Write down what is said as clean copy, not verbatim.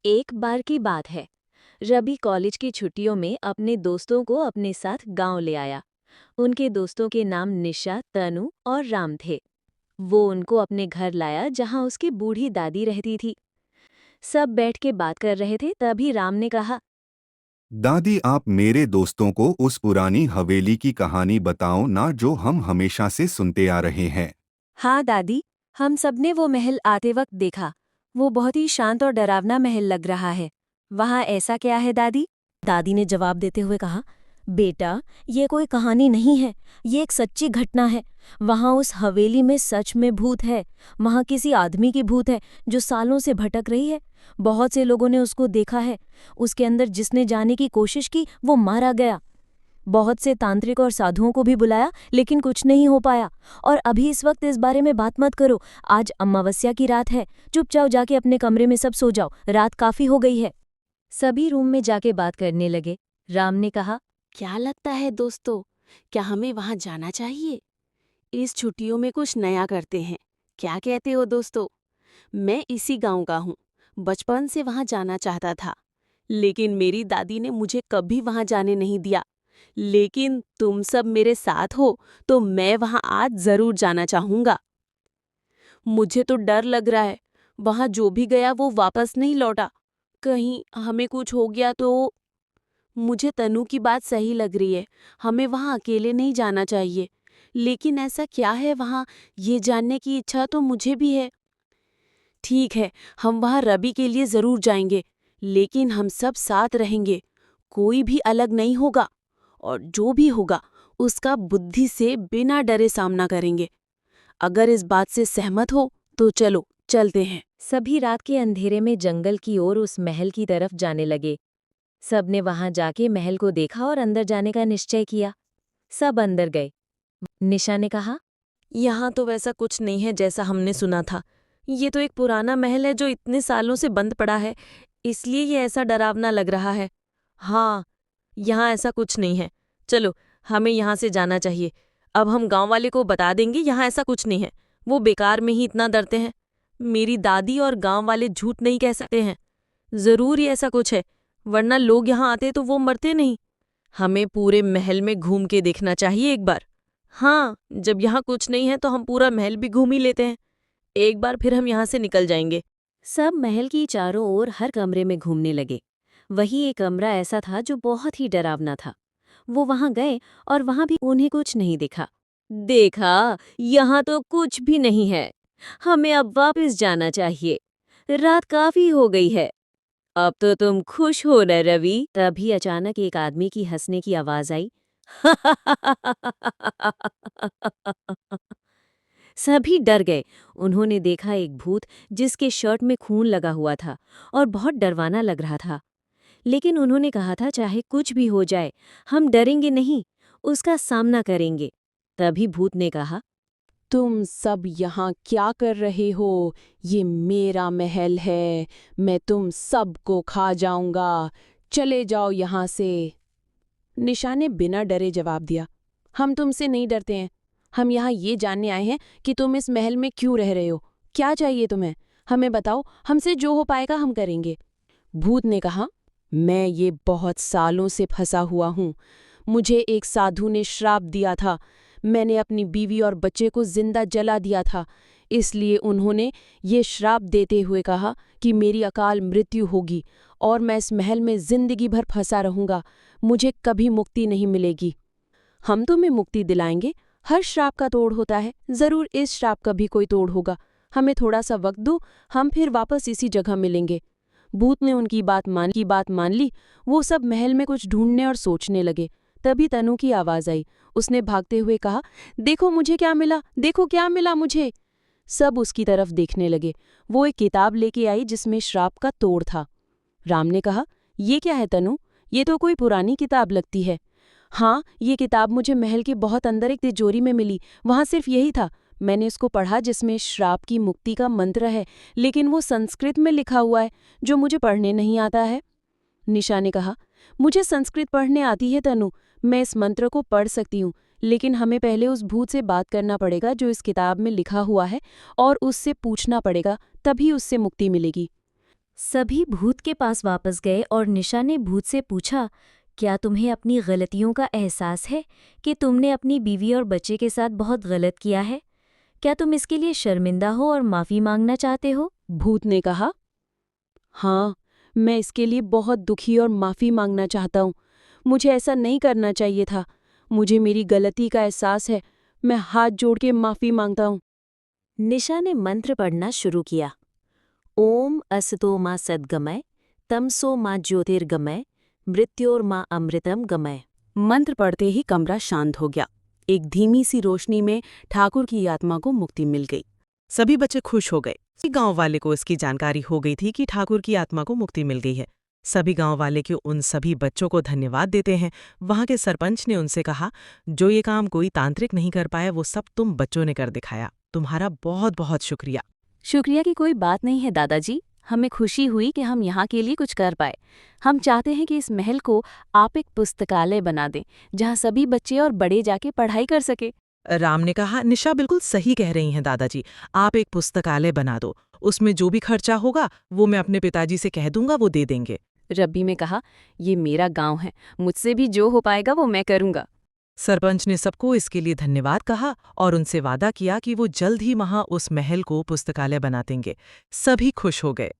एक बार की बात है। रवि कॉलेज की छुट्टियों में अपने दोस्तों को अपने साथ गांव ले आया। उनके दोस्तों के नाम निशा, तनु और राम थे। वो उनको अपने घर लाया जहां उसकी बूढ़ी दादी रहती थी। सब बैठ के बात कर रहे थे, तभी राम ने कहा, दादी, आप मेरे दोस्तों को उस पुरानी हवेली की कहानी बताओ ना, जो हम हमेशा से सुनते आ रहे हैं। हाँ दादी, हम सबने वो महल आते वक्त देखा। वो बहुत ही शांत और डरावना महल लग रहा है। वहाँ ऐसा क्या है दादी? दादी ने जवाब देते हुए कहा, बेटा, ये कोई कहानी नहीं है, ये एक सच्ची घटना है। वहाँ उस हवेली में सच में भूत है। वहाँ किसी आदमी की भूत है जो सालों से भटक रही है। बहुत से लोगों ने उसको देखा है। उसके अंदर जिसने जाने की कोशिश की वो मारा गया। बहुत से तांत्रिक और साधुओं को भी बुलाया, लेकिन कुछ नहीं हो पाया। और अभी इस वक्त इस बारे में बात मत करो। आज अमावस्या की रात है। चुपचाप जाके अपने कमरे में सब सो जाओ, रात काफी हो गई है। सभी रूम में जाके बात करने लगे। राम ने कहा, क्या लगता है दोस्तों, क्या हमें वहां जाना चाहिए? इस छुट्टियों में कुछ नया करते हैं। क्या कहते हो दोस्तों? मैं इसी गांव का हूँ। बचपन से वहां जाना चाहता था, लेकिन मेरी दादी ने मुझे कभी वहां जाने नहीं दिया। लेकिन तुम सब मेरे साथ हो तो मैं वहां आज जरूर जाना चाहूंगा। मुझे तो डर लग रहा है, वहां जो भी गया वो वापस नहीं लौटा। कहीं हमें कुछ हो गया तो। मुझे तनु की बात सही लग रही है, हमें वहां अकेले नहीं जाना चाहिए। लेकिन ऐसा क्या है वहां, ये जानने की इच्छा तो मुझे भी है। ठीक है, हम वहां रवि के लिए जरूर जाएंगे, लेकिन हम सब साथ रहेंगे। कोई भी अलग नहीं होगा, और जो भी होगा उसका बुद्धि से बिना डरे सामना करेंगे। अगर इस बात से सहमत हो तो चलो चलते हैं। सभी रात के अंधेरे में जंगल की ओर उस महल की तरफ जाने लगे। सबने वहां जाके महल को देखा और अंदर जाने का निश्चय किया। सब अंदर गए। निशा ने कहा, यहाँ तो वैसा कुछ नहीं है जैसा हमने सुना था। ये तो एक पुराना महल है जो इतने सालों से बंद पड़ा है, इसलिए ये ऐसा डरावना लग रहा है। हाँ, यहाँ ऐसा कुछ नहीं है। चलो, हमें यहाँ से जाना चाहिए। अब हम गांव वाले को बता देंगे यहाँ ऐसा कुछ नहीं है। वो बेकार में ही इतना डरते हैं। मेरी दादी और गांव वाले झूठ नहीं कह सकते हैं। जरूर ही ऐसा कुछ है, वरना लोग यहाँ आते तो वो मरते नहीं। हमें पूरे महल में घूम के देखना चाहिए एक बार। हाँ, जब यहाँ कुछ नहीं है तो हम पूरा महल भी घूम ही लेते हैं। एक बार फिर हम यहाँ से निकल जाएंगे। सब महल की चारों ओर हर कमरे में घूमने लगे। वही एक कमरा ऐसा था जो बहुत ही डरावना था। वो वहां गए और वहां भी उन्हें कुछ नहीं दिखा। देखा, यहाँ तो कुछ भी नहीं है। हमें अब वापस जाना चाहिए। रात काफी हो गई है। अब तो तुम खुश हो ना रवि? तभी अचानक एक आदमी की हंसने की आवाज आई। सभी डर गए। उन्होंने देखा एक भूत जिसके शर्ट में खून लगा हुआ था और बहुत डरवाना लग रहा था। लेकिन उन्होंने कहा था, चाहे कुछ भी हो जाए, हम डरेंगे नहीं, उसका सामना करेंगे। तभी भूत ने कहा, तुम सब यहाँ क्या कर रहे हो? ये मेरा महल है। मैं तुम सबको खा जाऊंगा। चले जाओ यहाँ से। निशा ने बिना डरे जवाब दिया, हम तुमसे नहीं डरते हैं। हम यहाँ ये जानने आए हैं कि तुम इस महल में क्यों रह रहे हो। क्या चाहिए तुम्हें? हमें बताओ, हमसे जो हो पाएगा हम करेंगे। भूत ने कहा, मैं ये बहुत सालों से फंसा हुआ हूँ। मुझे एक साधु ने श्राप दिया था। मैंने अपनी बीवी और बच्चे को जिंदा जला दिया था। इसलिए उन्होंने ये श्राप देते हुए कहा कि मेरी अकाल मृत्यु होगी और मैं इस महल में जिंदगी भर फंसा रहूंगा। मुझे कभी मुक्ति नहीं मिलेगी। हम तुम्हें मुक्ति दिलाएंगे। हर श्राप का तोड़ होता है, जरूर इस श्राप का भी कोई तोड़ होगा। हमें थोड़ा सा वक्त दो, हम फिर वापस इसी जगह मिलेंगे। भूत ने उनकी बात मान ली। वो सब महल में कुछ ढूंढने और सोचने लगे। तभी तनु की आवाज आई। उसने भागते हुए कहा, देखो मुझे क्या मिला, देखो क्या मिला मुझे। सब उसकी तरफ देखने लगे। वो एक किताब लेके आई जिसमें श्राप का तोड़ था। राम ने कहा, ये क्या है तनु? ये तो कोई पुरानी किताब लगती है। हाँ, ये किताब मुझे महल के बहुत अंदर एक तिजोरी में मिली। वहां सिर्फ यही था। मैंने इसको पढ़ा, जिसमें श्राप की मुक्ति का मंत्र है, लेकिन वो संस्कृत में लिखा हुआ है जो मुझे पढ़ने नहीं आता है। निशा ने कहा, मुझे संस्कृत पढ़ने आती है तनु। मैं इस मंत्र को पढ़ सकती हूँ, लेकिन हमें पहले उस भूत से बात करना पड़ेगा जो इस किताब में लिखा हुआ है, और उससे पूछना पड़ेगा, तभी उससे मुक्ति मिलेगी। सभी भूत के पास वापस गए और निशा ने भूत से पूछा, क्या तुम्हें अपनी गलतियों का एहसास है कि तुमने अपनी बीवी और बच्चे के साथ बहुत गलत किया है? क्या तुम इसके लिए शर्मिंदा हो और माफ़ी मांगना चाहते हो? भूत ने कहा, हाँ, मैं इसके लिए बहुत दुखी और माफ़ी मांगना चाहता हूँ। मुझे ऐसा नहीं करना चाहिए था। मुझे मेरी गलती का एहसास है। मैं हाथ जोड़ के माफ़ी मांगता हूँ। निशा ने मंत्र पढ़ना शुरू किया। ओम असतो मा सद्गमय, तमसो मा ज्योतिर्गमय, मृत्योर्मा अमृतम गमय। मंत्र पढ़ते ही कमरा शांत हो गया। एक धीमी सी रोशनी में ठाकुर की आत्मा को मुक्ति मिल गई। सभी बच्चे खुश हो गए। गांव वाले को इसकी जानकारी हो गई थी कि ठाकुर की आत्मा को मुक्ति मिल गई है। सभी गांव वाले के उन सभी बच्चों को धन्यवाद देते हैं। वहां के सरपंच ने उनसे कहा, जो ये काम कोई तांत्रिक नहीं कर पाया वो सब तुम बच्चों ने कर दिखाया। तुम्हारा बहुत बहुत शुक्रिया। शुक्रिया की कोई बात नहीं है दादाजी। हमें खुशी हुई कि हम यहाँ के लिए कुछ कर पाए। हम चाहते हैं कि इस महल को आप एक पुस्तकालय बना दें, जहाँ सभी बच्चे और बड़े जाके पढ़ाई कर सके। राम ने कहा, निशा बिल्कुल सही कह रही हैं दादाजी। आप एक पुस्तकालय बना दो। उसमें जो भी खर्चा होगा वो मैं अपने पिताजी से कह दूंगा, वो दे देंगे। रब्बी में कहा, ये मेरा गांव है, मुझसे भी जो हो पाएगा वो मैं करूंगा। सरपंच ने सबको इसके लिए धन्यवाद कहा और उनसे वादा किया कि वो जल्द ही वहां उस महल को पुस्तकालय बना देंगे। सभी खुश हो गए।